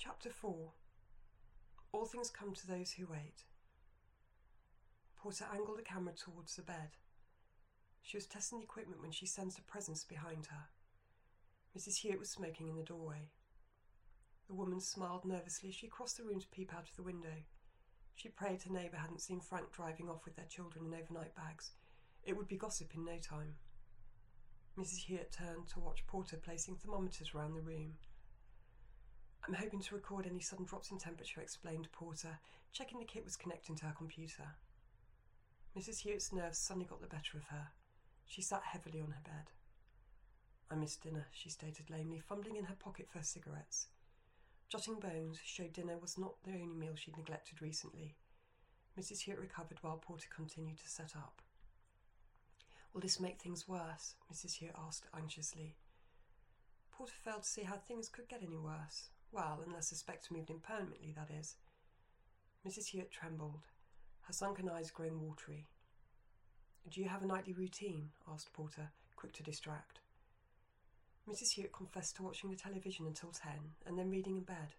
Chapter 4. All things come to those who wait. Porter angled the camera towards the bed. She was testing the equipment when she sensed a presence behind her. Mrs. Hewitt was smoking in the doorway. The woman smiled nervously as she crossed the room to peep out of the window. She prayed her neighbour hadn't seen Frank driving off with their children in overnight bags. It would be gossip in no time. Mrs. Hewitt turned to watch Porter placing thermometers around the room. "I'm hoping to record any sudden drops in temperature," explained Porter, checking the kit was connecting to her computer. Mrs. Hewitt's nerves suddenly got the better of her. She sat heavily on her bed. "I missed dinner," she stated lamely, fumbling in her pocket for her cigarettes. Jotting bones showed dinner was not the only meal she'd neglected recently. Mrs. Hewitt recovered while Porter continued to set up. "Will this make things worse?" Mrs. Hewitt asked anxiously. Porter failed to see how things could get any worse. Well, unless the spectre moved in permanently, that is. Mrs. Hewitt trembled, her sunken eyes growing watery. "Do you have a nightly routine?" asked Porter, quick to distract. Mrs. Hewitt confessed to watching the television until 10, and then reading in bed.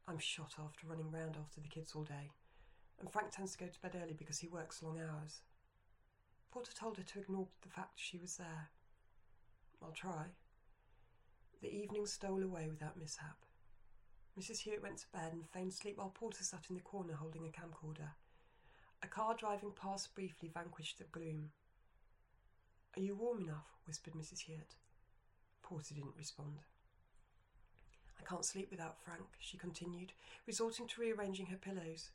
"I'm shot after running round after the kids all day, and Frank tends to go to bed early because he works long hours." Porter told her to ignore the fact she was there. "I'll try." The evening stole away without mishap. Mrs. Hewitt went to bed and feigned sleep while Porter sat in the corner holding a camcorder. A car driving past briefly vanquished the gloom. "Are you warm enough?" whispered Mrs. Hewitt. Porter didn't respond. "I can't sleep without Frank," she continued, resorting to rearranging her pillows.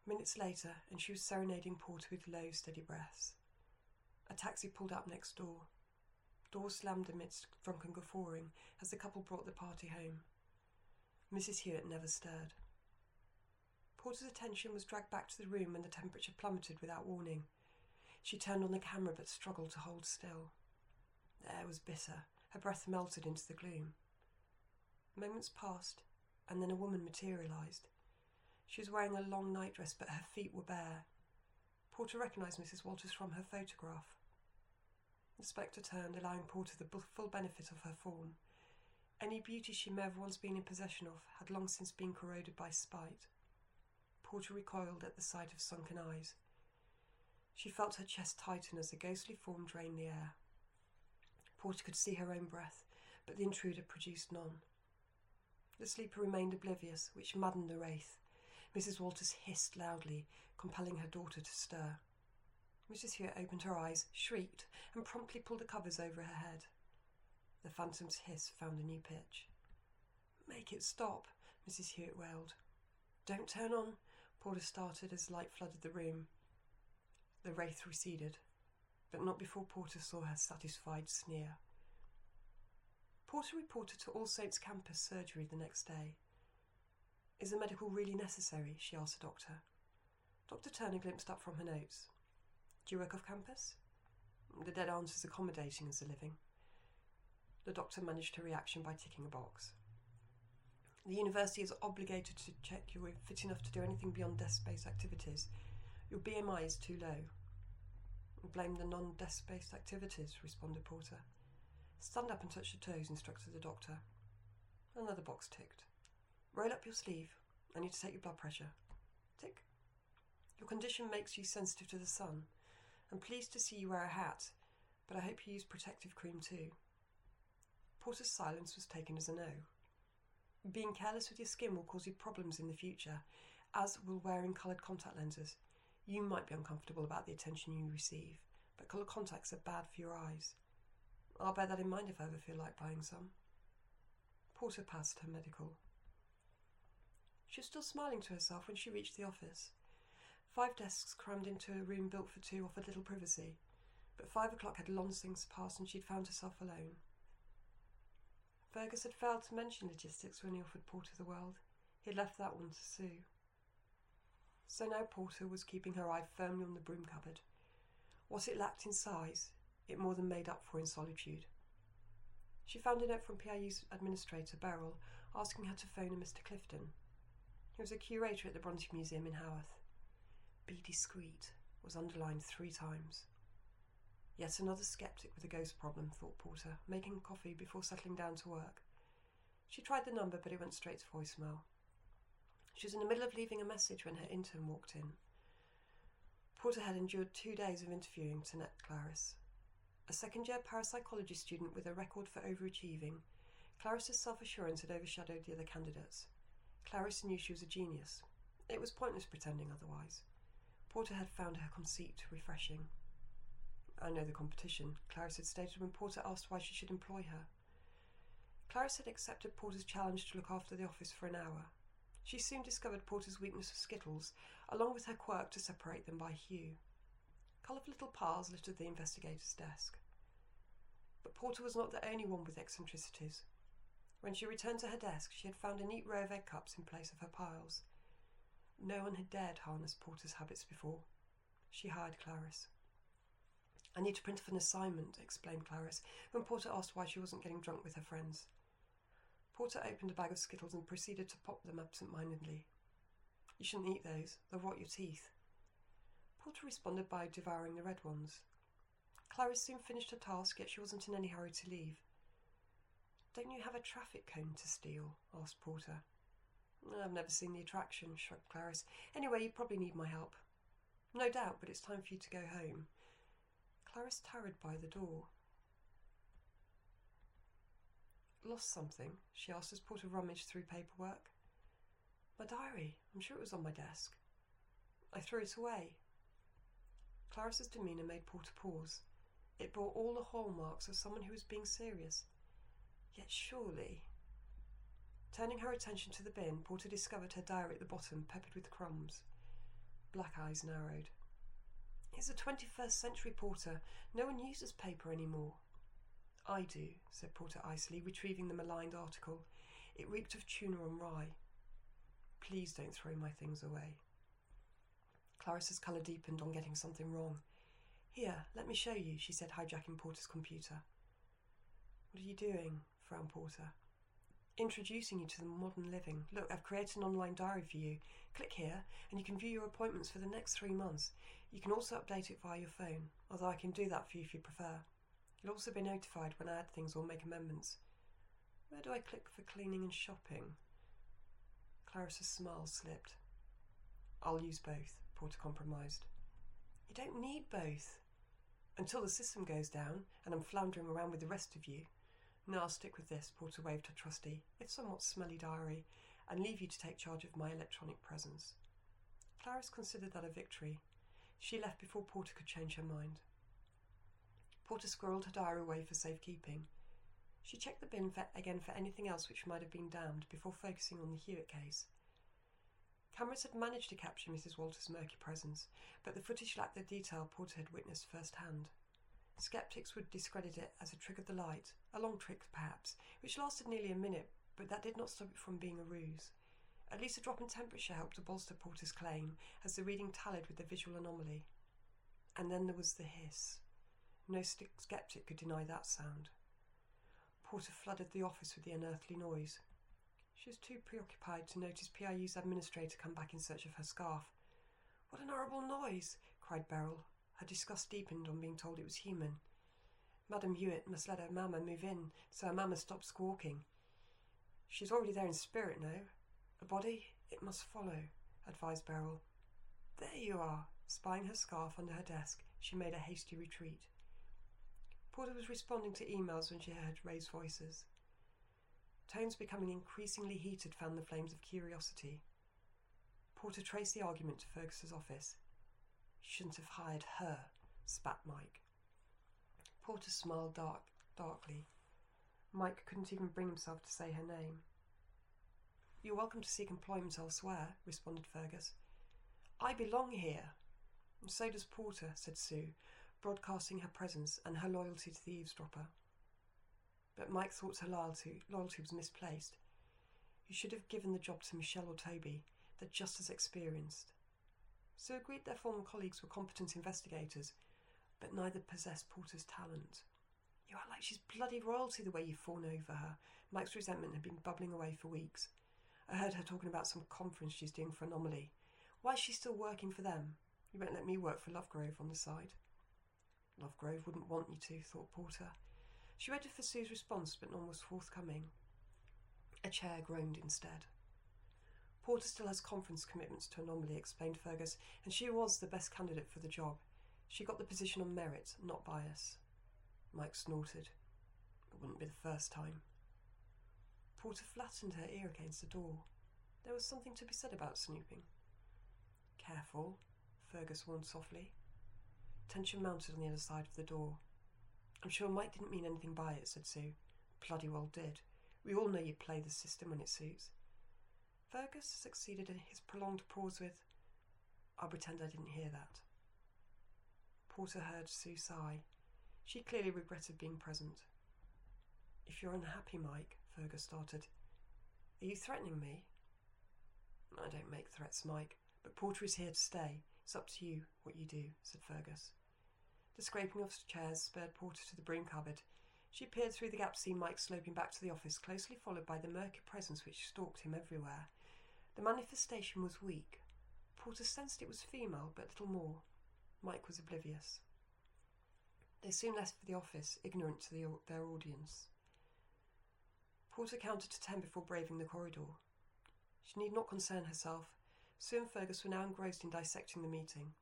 Minutes later, and she was serenading Porter with low, steady breaths. A taxi pulled up next door. Doors slammed amidst drunken guffawing as the couple brought the party home. Mrs. Hewitt never stirred. Porter's attention was dragged back to the room when the temperature plummeted without warning. She turned on the camera but struggled to hold still. The air was bitter. Her breath melted into the gloom. Moments passed, and then a woman materialised. She was wearing a long nightdress, but her feet were bare. Porter recognised Mrs. Walters from her photograph. The spectre turned, allowing Porter the full benefit of her form. Any beauty she may have once been in possession of had long since been corroded by spite. Porter recoiled at the sight of sunken eyes. She felt her chest tighten as the ghostly form drained the air. Porter could see her own breath, but the intruder produced none. The sleeper remained oblivious, which maddened the wraith. Mrs. Walters hissed loudly, compelling her daughter to stir. Mrs. Hewitt opened her eyes, shrieked, and promptly pulled the covers over her head. The phantom's hiss found a new pitch. "Make it stop," Mrs. Hewitt wailed. "Don't turn on," Porter started as light flooded the room. The wraith receded, but not before Porter saw her satisfied sneer. Porter reported to All Saints Campus surgery the next day. "Is the medical really necessary?" she asked the doctor. Dr. Turner glimpsed up from her notes. "Do you work off campus?" "The dead aren't as accommodating as the living." The doctor managed her reaction by ticking a box. "The university is obligated to check you are fit enough to do anything beyond desk-based activities. Your BMI is too low." "Blame the non-desk-based activities," responded Porter. "Stand up and touch your toes," instructed the doctor. Another box ticked. "Roll up your sleeve. I need to take your blood pressure." Tick. "Your condition makes you sensitive to the sun. I'm pleased to see you wear a hat, but I hope you use protective cream too." Porter's silence was taken as a no. "Being careless with your skin will cause you problems in the future, as will wearing coloured contact lenses. You might be uncomfortable about the attention you receive, but coloured contacts are bad for your eyes. I'll bear that in mind if I ever feel like buying some." Porter passed her medical. She was still smiling to herself when she reached the office. 5 desks crammed into a room built for 2 offered little privacy, but 5 o'clock had long since passed and she'd found herself alone. Fergus had failed to mention logistics when he offered Porter the world. He had left that one to Sue. So now Porter was keeping her eye firmly on the broom cupboard. What it lacked in size, it more than made up for in solitude. She found a note from PIU's administrator, Beryl, asking her to phone a Mr. Clifton. He was a curator at the Bronte Museum in Haworth. "Be discreet" was underlined 3 times. Yet another sceptic with a ghost problem, thought Porter, making coffee before settling down to work. She tried the number, but it went straight to voicemail. She was in the middle of leaving a message when her intern walked in. Porter had endured 2 days of interviewing to net Clarice. A second-year parapsychology student with a record for overachieving, Clarice's self-assurance had overshadowed the other candidates. Clarice knew she was a genius. It was pointless pretending otherwise. Porter had found her conceit refreshing. "I know the competition," Clarice had stated when Porter asked why she should employ her. Clarice had accepted Porter's challenge to look after the office for an hour. She soon discovered Porter's weakness for skittles, along with her quirk to separate them by hue. Coloured little piles littered the investigator's desk. But Porter was not the only one with eccentricities. When she returned to her desk, she had found a neat row of egg cups in place of her piles. No one had dared harness Porter's habits before. She hired Clarice. "I need to print off an assignment," explained Clarice, when Porter asked why she wasn't getting drunk with her friends. Porter opened a bag of Skittles and proceeded to pop them absent-mindedly. "You shouldn't eat those. They'll rot your teeth." Porter responded by devouring the red ones. Clarice soon finished her task, yet she wasn't in any hurry to leave. "Don't you have a traffic cone to steal?" asked Porter. "I've never seen the attraction," shrugged Clarice. "Anyway, you probably need my help." "No doubt, but it's time for you to go home." Clarice tarried by the door. "Lost something?" she asked as Porter rummaged through paperwork. "My diary. I'm sure it was on my desk." "I threw it away." Clarice's demeanour made Porter pause. It bore all the hallmarks of someone who was being serious. Yet surely... Turning her attention to the bin, Porter discovered her diary at the bottom, peppered with crumbs. Black eyes narrowed. "It's the 21st century, Porter. No one uses paper anymore." "I do," said Porter icily, retrieving the maligned article. It reeked of tuna and rye. "Please don't throw my things away." Clarice's colour deepened on getting something wrong. "Here, let me show you," she said, hijacking Porter's computer. "What are you doing?" frowned Porter. "Introducing you to the modern living. Look, I've created an online diary for you. Click here, and you can view your appointments for the next 3 months. You can also update it via your phone, although I can do that for you if you prefer. You'll also be notified when I add things or make amendments. Where do I click for cleaning and shopping?" Clarice's smile slipped. "I'll use both," Porter compromised. "You don't need both." "Until the system goes down, and I'm floundering around with the rest of you." "No, I'll stick with this," Porter waved her trusty, if somewhat smelly diary, "and leave you to take charge of my electronic presence." Clarice considered that a victory. She left before Porter could change her mind. Porter squirreled her diary away for safekeeping. She checked the bin again for anything else which might have been damned before focusing on the Hewitt case. Cameras had managed to capture Mrs. Walter's murky presence, but the footage lacked the detail Porter had witnessed firsthand. Skeptics would discredit it as a trick of the light, a long trick perhaps, which lasted nearly a minute, but that did not stop it from being a ruse. At least a drop in temperature helped to bolster Porter's claim, as the reading tallied with the visual anomaly. And then there was the hiss. No skeptic could deny that sound. Porter flooded the office with the unearthly noise. She was too preoccupied to notice PIU's administrator come back in search of her scarf. "What an horrible noise!" cried Beryl. Her disgust deepened on being told it was human. "Madame Hewitt must let her mamma move in, so her mamma stops squawking. She's already there in spirit now. A body? It must follow," advised Beryl. "There you are." Spying her scarf under her desk, she made a hasty retreat. Porter was responding to emails when she heard raised voices. Tones becoming increasingly heated fanned the flames of curiosity. Porter traced the argument to Fergus's office. "You shouldn't have hired her," spat Mike. Porter smiled darkly. Mike couldn't even bring himself to say her name. "You're welcome to seek employment elsewhere," responded Fergus. "I belong here." "And so does Porter," said Sue, broadcasting her presence and her loyalty to the eavesdropper. But Mike thought her loyalty was misplaced. "You should have given the job to Michelle or Toby. They're just as experienced." Sue agreed their former colleagues were competent investigators, but neither possessed Porter's talent. "You act like she's bloody royalty the way you fawn over her." Mike's resentment had been bubbling away for weeks. "I heard her talking about some conference she's doing for Anomaly. Why is she still working for them? You won't let me work for Lovegrove on the side." "Lovegrove wouldn't want you to," thought Porter. She waited for Sue's response, but none was forthcoming. A chair groaned instead. Porter still has conference commitments to Anomaly, explained Fergus, and she was the best candidate for the job. She got the position on merit, not bias. Mike snorted. It wouldn't be the first time. Porter flattened her ear against the door. There was something to be said about snooping. Careful, Fergus warned softly. Tension mounted on the other side of the door. I'm sure Mike didn't mean anything by it, said Sue. Bloody well did. We all know you play the system when it suits. Fergus succeeded in his prolonged pause with, I'll pretend I didn't hear that. Porter heard Sue sigh. She clearly regretted being present. If you're unhappy, Mike, Fergus started. Are you threatening me? I don't make threats, Mike, but Porter is here to stay. It's up to you what you do, said Fergus. The scraping of chairs spurred Porter to the broom cupboard. She peered through the gap, seeing Mike sloping back to the office, closely followed by the murky presence which stalked him everywhere. The manifestation was weak. Porter sensed it was female, but little more. Mike was oblivious. They soon left for the office, ignorant to their audience. Porter counted to 10 before braving the corridor. She need not concern herself. Sue and Fergus were now engrossed in dissecting the meeting.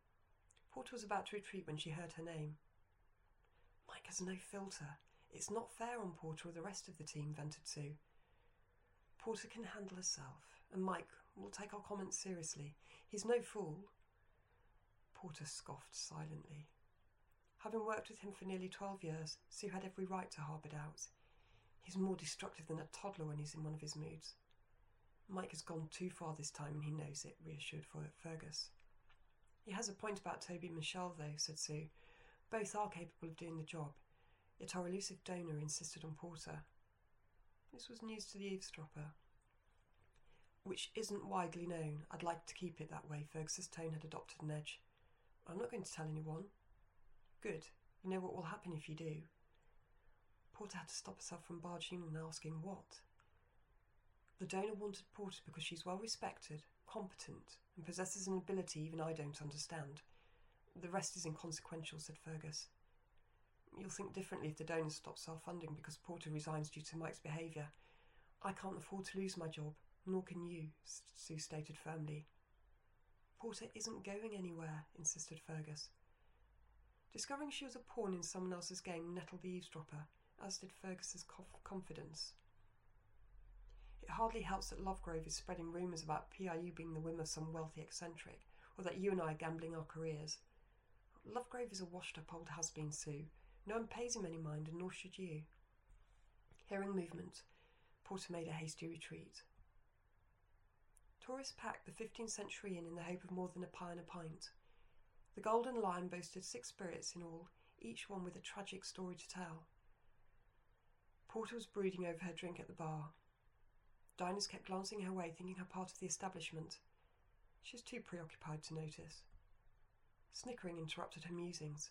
Porter was about to retreat when she heard her name. Mike has no filter. It's not fair on Porter or the rest of the team, vented Sue. Porter can handle herself, and Mike will take our comments seriously. He's no fool. Porter scoffed silently. Having worked with him for nearly 12 years, Sue had every right to harbour doubts. He's more destructive than a toddler when he's in one of his moods. Mike has gone too far this time and he knows it, reassured Fergus. He has a point about Toby and Michelle, though, said Sue. Both are capable of doing the job, yet our elusive donor insisted on Porter. This was news to the eavesdropper. Which isn't widely known. I'd like to keep it that way. Fergus's tone had adopted an edge. I'm not going to tell anyone. Good. You know what will happen if you do. Porter had to stop herself from barging in and asking what. The donor wanted Porter because she's well respected, competent, and possesses an ability even I don't understand. The rest is inconsequential, said Fergus. You'll think differently if the donor stops self-funding because Porter resigns due to Mike's behaviour. I can't afford to lose my job, nor can you, Sue stated firmly. Porter isn't going anywhere, insisted Fergus. Discovering she was a pawn in someone else's game nettled the eavesdropper, as did Fergus's confidence. It hardly helps that Lovegrove is spreading rumours about PIU being the whim of some wealthy eccentric, or that you and I are gambling our careers. Lovegrove is a washed-up old has-been, Sue. No one pays him any mind, and nor should you. Hearing movement, Porter made a hasty retreat. Tourists packed the 15th Century Inn in the hope of more than a pie and a pint. The Golden Lion boasted 6 spirits in all, each one with a tragic story to tell. Porter was brooding over her drink at the bar. Diners kept glancing her way, thinking her part of the establishment. She was too preoccupied to notice. Snickering interrupted her musings.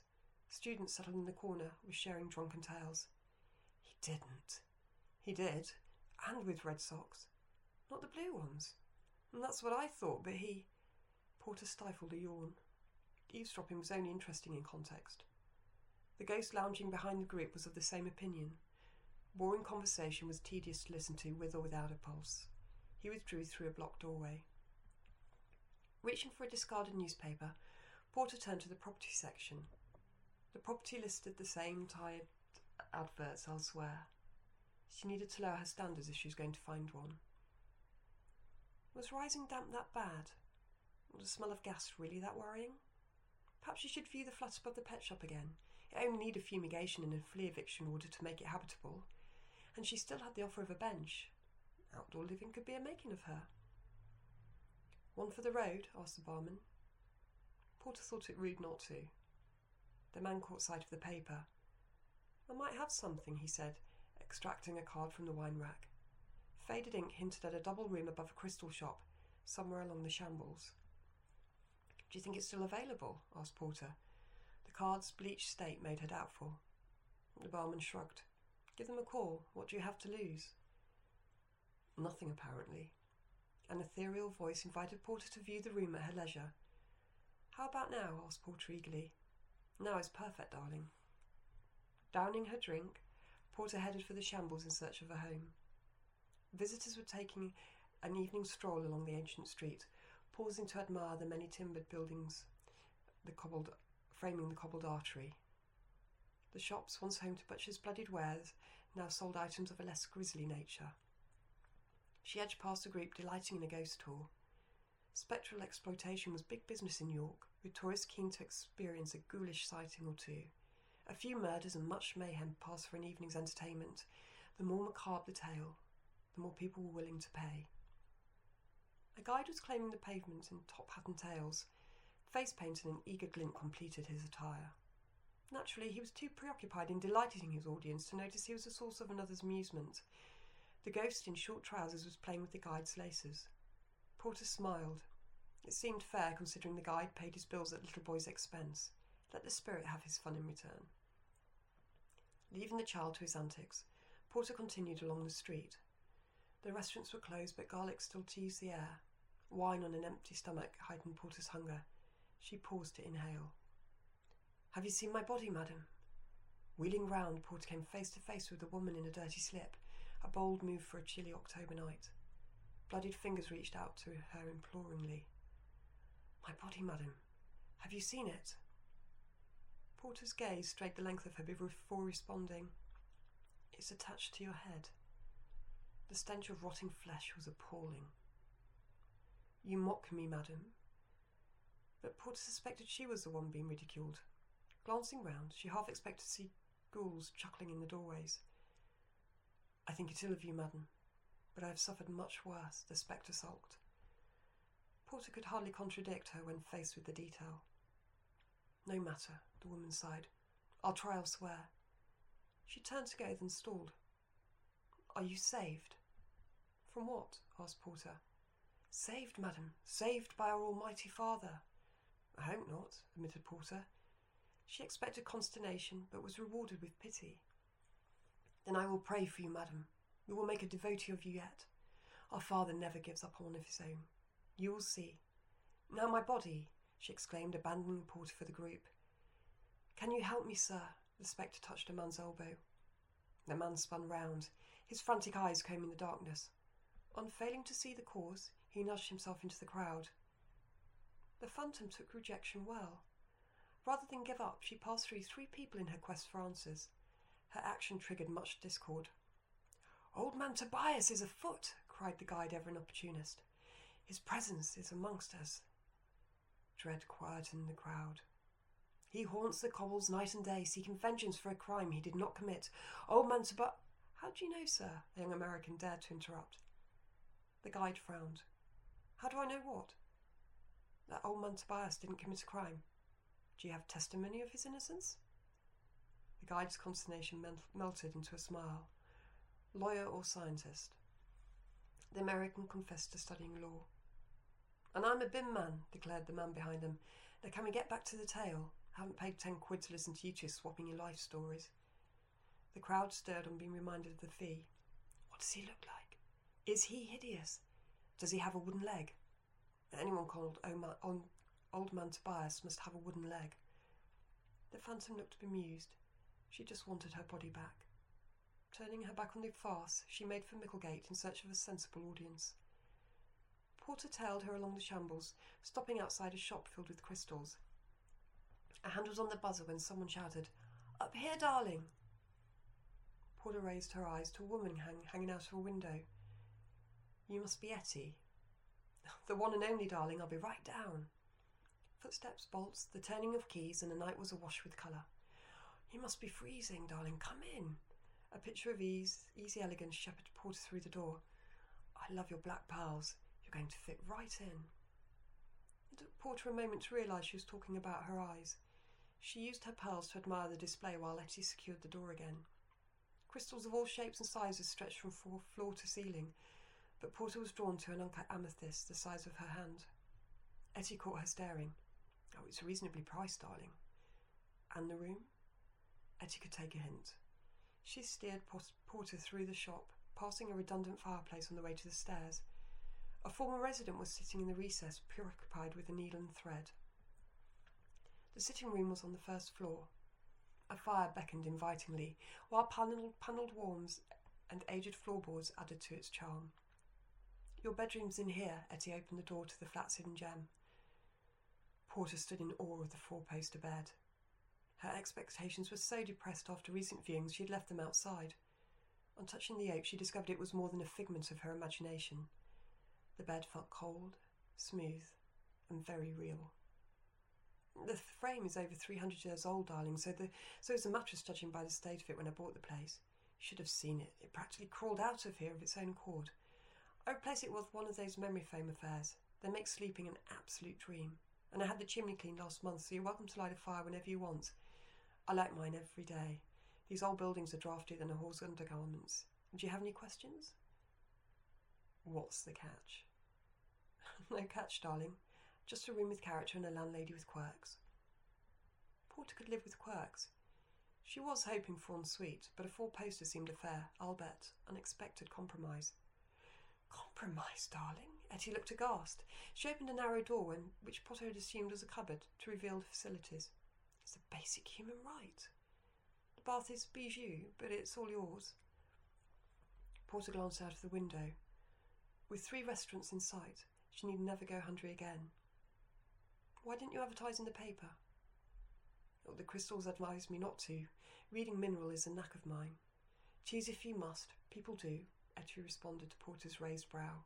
Students settled in the corner were sharing drunken tales. He didn't. He did, and with red socks. Not the blue ones. And that's what I thought, but he... Porter stifled a yawn. Eavesdropping was only interesting in context. The ghost lounging behind the group was of the same opinion. Boring conversation was tedious to listen to with or without a pulse. He withdrew through a blocked doorway. Reaching for a discarded newspaper, Porter turned to the property section. The property listed the same tired adverts elsewhere. She needed to lower her standards if she was going to find one. Was rising damp that bad? Was the smell of gas really that worrying? Perhaps she should view the flat above the pet shop again. It only needed fumigation and a flea eviction order to make it habitable. And she still had the offer of a bench. Outdoor living could be a making of her. One for the road? Asked the barman. Porter thought it rude not to. The man caught sight of the paper. I might have something, he said, extracting a card from the wine rack. Faded ink hinted at a double room above a crystal shop, somewhere along the shambles. Do you think it's still available? Asked Porter. The card's bleached state made her doubtful. The barman shrugged. Give them a call. What do you have to lose? Nothing, apparently. An ethereal voice invited Porter to view the room at her leisure. How about now? Asked Porter eagerly. Now is perfect, darling. Downing her drink, Porter headed for the shambles in search of a home. Visitors were taking an evening stroll along the ancient street, pausing to admire the many timbered buildings framing the cobbled artery. The shops, once home to butchers' bloodied wares, now sold items of a less grisly nature. She edged past a group delighting in a ghost tour. Spectral exploitation was big business in York, with tourists keen to experience a ghoulish sighting or two. A few murders and much mayhem passed for an evening's entertainment. The more macabre the tale, the more people were willing to pay. A guide was claiming the pavement in top hat and tails. Face paint and an eager glint completed his attire. Naturally, he was too preoccupied in delighting his audience to notice he was the source of another's amusement. The ghost in short trousers was playing with the guide's laces. Porter smiled. It seemed fair, considering the guide paid his bills at the little boy's expense. Let the spirit have his fun in return. Leaving the child to his antics, Porter continued along the street. The restaurants were closed, but garlic still teased the air. Wine on an empty stomach heightened Porter's hunger. She paused to inhale. "Have you seen my body, madam?" Wheeling round, Porter came face to face with a woman in a dirty slip, a bold move for a chilly October night. Bloodied fingers reached out to her imploringly. "My body, madam. Have you seen it?" Porter's gaze strayed the length of her before responding. "It's attached to your head." The stench of rotting flesh was appalling. "You mock me, madam." But Porter suspected she was the one being ridiculed. Glancing round, she half expected to see ghouls chuckling in the doorways. "I think it ill of you, madam, but I have suffered much worse," the spectre sulked. Porter could hardly contradict her when faced with the detail. "No matter," the woman sighed. "I'll try elsewhere." She turned to go, then stalled. "Are you saved?" "From what?" asked Porter. "Saved, madam. Saved by our Almighty Father." "I hope not," admitted Porter. She expected consternation, but was rewarded with pity. "Then I will pray for you, madam. We will make a devotee of you yet. Our Father never gives up on one of his own. You will see. Now my body," she exclaimed, abandoning Porter for the group. "Can you help me, sir?" The spectre touched a man's elbow. The man spun round, his frantic eyes combing the darkness. On failing to see the cause, he nudged himself into the crowd. The phantom took rejection well. Rather than give up, she passed through 3 people in her quest for answers. Her action triggered much discord. "Old man Tobias is afoot," cried the guide, ever an opportunist. "His presence is amongst us." Dread quietened the crowd. "He haunts the cobbles night and day, seeking vengeance for a crime he did not commit. Old man Tobias—" "How do you know, sir?" the young American dared to interrupt. The guide frowned. "How do I know what?" "That old man Tobias didn't commit a crime. Do you have testimony of his innocence?" The guide's consternation melted into a smile. "Lawyer or scientist?" The American confessed to studying law. "And I'm a BIM man," declared the man behind them. "Now can we get back to the tale? I haven't paid 10 quid to listen to you two swapping your life stories." The crowd stirred on being reminded of the fee. "What does he look like? Is he hideous? Does he have a wooden leg?" "Anyone called Old Man Tobias must have a wooden leg." The phantom looked bemused. She just wanted her body back. Turning her back on the farce, she made for Micklegate in search of a sensible audience. Porter tailed her along the shambles, stopping outside a shop filled with crystals. Her hand was on the buzzer when someone shouted, "Up here, darling!" Porter raised her eyes to a woman hanging out of a window. "You must be Etty." "The one and only, darling. I'll be right down." Footsteps, bolts, the turning of keys, and the night was awash with colour. "You must be freezing, darling. Come in." A picture of easy elegance shepherded Porter through the door. "I love your black pals. You're going to fit right in." It took Porter a moment to realise she was talking about her eyes. She used her pearls to admire the display while Etty secured the door again. Crystals of all shapes and sizes stretched from floor to ceiling, but Porter was drawn to an uncut amethyst the size of her hand. Etty caught her staring. "Oh, it's reasonably priced, darling." "And the room?" Etty could take a hint. She steered Porter through the shop, passing a redundant fireplace on the way to the stairs. A former resident was sitting in the recess, preoccupied with a needle and thread. The sitting room was on the first floor. A fire beckoned invitingly, while panelled walls and aged floorboards added to its charm. "Your bedroom's in here." Etty opened the door to the flat's hidden gem. Porter stood in awe of the four-poster bed. Her expectations were so depressed after recent viewings she had left them outside. On touching the oak, she discovered it was more than a figment of her imagination. The bed felt cold, smooth, and very real. "The frame is over 300 years old, darling, so is the mattress, judging by the state of it when I bought the place. You should have seen it. It practically crawled out of here of its own accord. I replaced it with one of those memory foam affairs. They make sleeping an absolute dream. And I had the chimney cleaned last month, so you're welcome to light a fire whenever you want. I light mine every day. These old buildings are draftier than a horse undergarments. Do you have any questions?" "What's the catch?" "No catch, darling. Just a room with character and a landlady with quirks." Porter could live with quirks. She was hoping for en suite, but a four-poster seemed a fair, I'll bet, unexpected compromise. "Compromise, darling?" Etty looked aghast. She opened a narrow door, which Potter had assumed was a cupboard, to reveal the facilities. "It's a basic human right. The bath is bijou, but it's all yours." Porter glanced out of the window. With 3 restaurants in sight, she need never go hungry again. "Why didn't you advertise in the paper?" "Oh, the Crystals advised me not to. Reading mineral is a knack of mine." "Choose if you must. People do," Etty responded to Porter's raised brow.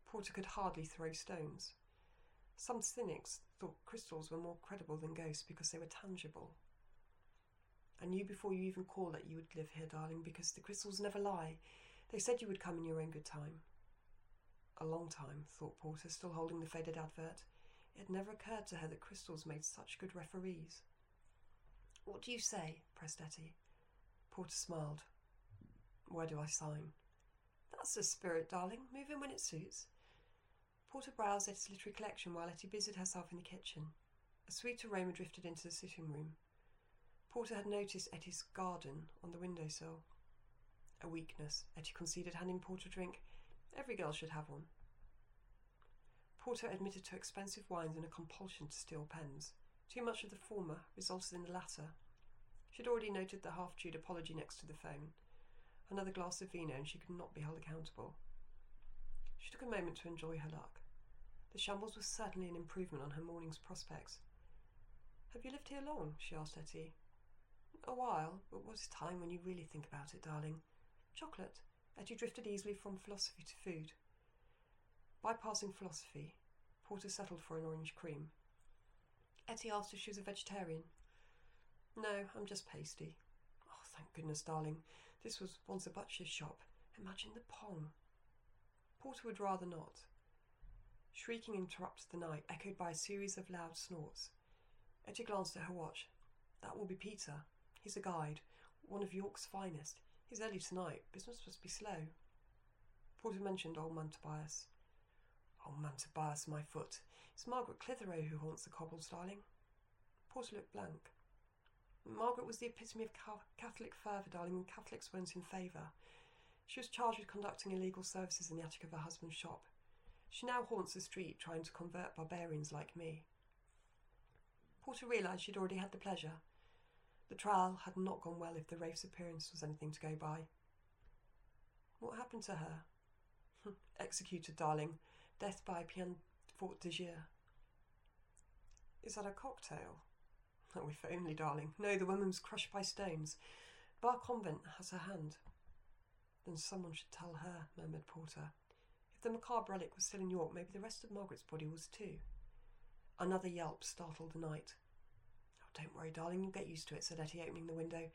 Porter could hardly throw stones. Some cynics thought crystals were more credible than ghosts because they were tangible. "I knew before you even called that you would live here, darling, because the crystals never lie. They said you would come in your own good time." A long time, thought Porter, still holding the faded advert. It had never occurred to her that crystals made such good referees. "What do you say?" pressed Etty. Porter smiled. "Where do I sign?" "That's the spirit, darling. Move in when it suits." Porter browsed Etty's literary collection while Etty busied herself in the kitchen. A sweet aroma drifted into the sitting room. Porter had noticed Etty's garden on the windowsill. A weakness, Etty conceded, handing Porter a drink. Every girl should have one. Porter admitted to expensive wines and a compulsion to steal pens. Too much of the former resulted in the latter. She had already noted the half-chewed apology next to the phone. Another glass of vino and she could not be held accountable. She took a moment to enjoy her luck. The shambles was certainly an improvement on her morning's prospects. "Have you lived here long?" she asked Etty. "A while, but what is time when you really think about it, darling?" "Chocolate." Etty drifted easily from philosophy to food. Bypassing philosophy, Porter settled for an orange cream. Etty asked if she was a vegetarian. "No, I'm just pasty." "Oh, thank goodness, darling. This was once a butcher's shop. Imagine the pong." Porter would rather not. Shrieking interrupted the night, echoed by a series of loud snorts. Etty glanced at her watch. "That will be Peter. He's a guide, one of York's finest. He's early tonight. Business must be slow." Porter mentioned old man Tobias. "Old man Tobias, my foot. It's Margaret Clitheroe who haunts the cobbles, darling." Porter looked blank. Margaret was the epitome of Catholic fervour, darling, and Catholics weren't in favour. She was charged with conducting illegal services in the attic of her husband's shop. She now haunts the street, trying to convert barbarians like me. Porter realised she'd already had the pleasure. The trial had not gone well if the wraith's appearance was anything to go by. "What happened to her?" "Executed, darling. Death by Pied Fort de Gier." "Is that a cocktail?" "Oh, if only, darling. No, the woman was crushed by stones. Bar Convent has her hand." "Then someone should tell her," murmured Porter. If the macabre relic was still in York, maybe the rest of Margaret's body was too. Another yelp startled the night. "Oh, don't worry, darling, you'll get used to it," said Etty, opening the window.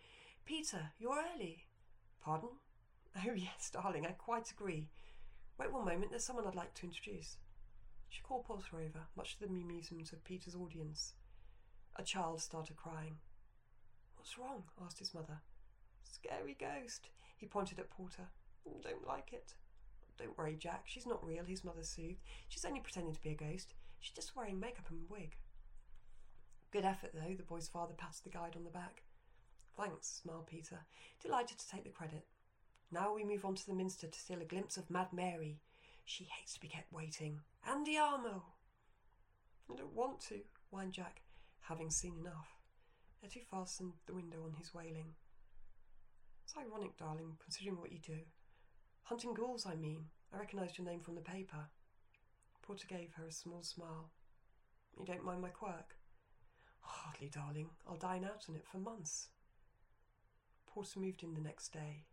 "Peter, you're early." "Pardon?" "Oh, yes, darling, I quite agree. Wait one moment, there's someone I'd like to introduce." She called Porter over, much to the amusement of Peter's audience. A child started crying. "What's wrong?" asked his mother. "Scary ghost." He pointed at Porter. "Don't like it." "Don't worry, Jack. She's not real," his mother soothed. "She's only pretending to be a ghost. She's just wearing makeup and a wig." "Good effort, though," the boy's father patted the guide on the back. "Thanks," smiled Peter, delighted to take the credit. "Now we move on to the Minster to steal a glimpse of Mad Mary. She hates to be kept waiting. Andiamo!" "I don't want to," whined Jack, having seen enough. Etty fastened the window on his wailing. It's ironic, darling, considering what you do. Hunting ghouls, I mean. I recognised your name from the paper. Porter gave her a small smile. You don't mind my quirk? Hardly, darling. I'll dine out on it for months. Porter moved in the next day.